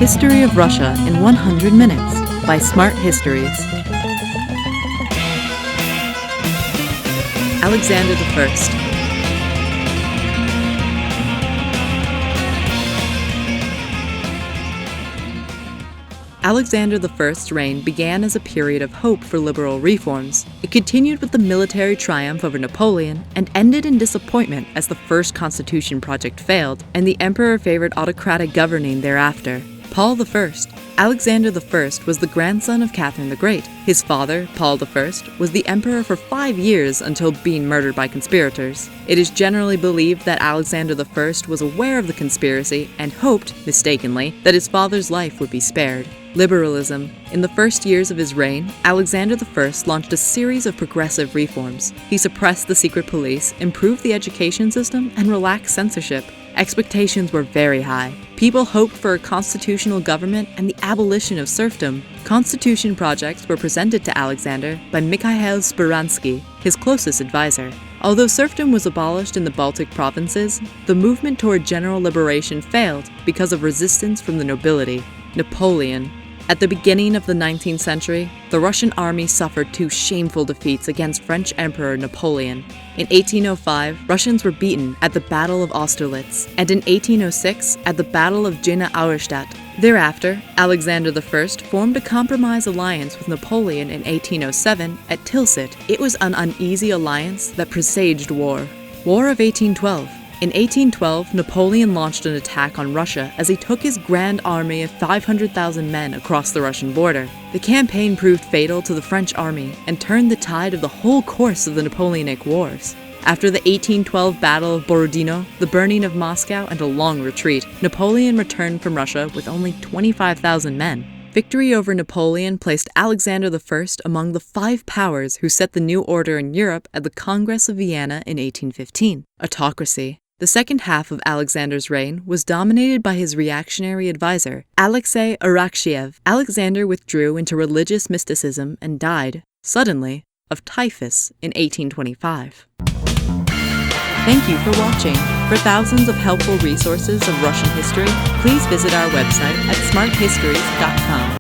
History of Russia in 100 Minutes by Smart Histories. Alexander I. Alexander I's reign began as a period of hope for liberal reforms. It continued with the military triumph over Napoleon and ended in disappointment as the first constitution project failed and the emperor favored autocratic governing thereafter. Paul I. Alexander I was the grandson of Catherine the Great. His father, Paul I, was the emperor for 5 years until being murdered by conspirators. It is generally believed that Alexander I was aware of the conspiracy and hoped, mistakenly, that his father's life would be spared. Liberalism. In the first years of his reign, Alexander I launched a series of progressive reforms. He suppressed the secret police, improved the education system, and relaxed censorship. Expectations were very high. People hoped for a constitutional government and the abolition of serfdom. Constitution projects were presented to Alexander by Mikhail Speransky, his closest advisor. Although serfdom was abolished in the Baltic provinces, the movement toward general liberation failed because of resistance from the nobility. Napoleon. At the beginning of the 19th century, the Russian army suffered 2 shameful defeats against French Emperor Napoleon. In 1805, Russians were beaten at the Battle of Austerlitz, and in 1806 at the Battle of Jena Auerstadt. Thereafter, Alexander I formed a compromise alliance with Napoleon in 1807 at Tilsit. It was an uneasy alliance that presaged war. War of 1812. In 1812, Napoleon launched an attack on Russia as he took his grand army of 500,000 men across the Russian border. The campaign proved fatal to the French army and turned the tide of the whole course of the Napoleonic Wars. After the 1812 Battle of Borodino, the burning of Moscow, and a long retreat, Napoleon returned from Russia with only 25,000 men. Victory over Napoleon placed Alexander I among the 5 powers who set the new order in Europe at the Congress of Vienna in 1815. Autocracy. The second half of Alexander's reign was dominated by his reactionary advisor, Alexei Arakchiev. Alexander withdrew into religious mysticism and died, suddenly, of typhus in 1825. Thank you for watching. For thousands of helpful resources of Russian history, please visit our website at smarthistories.com.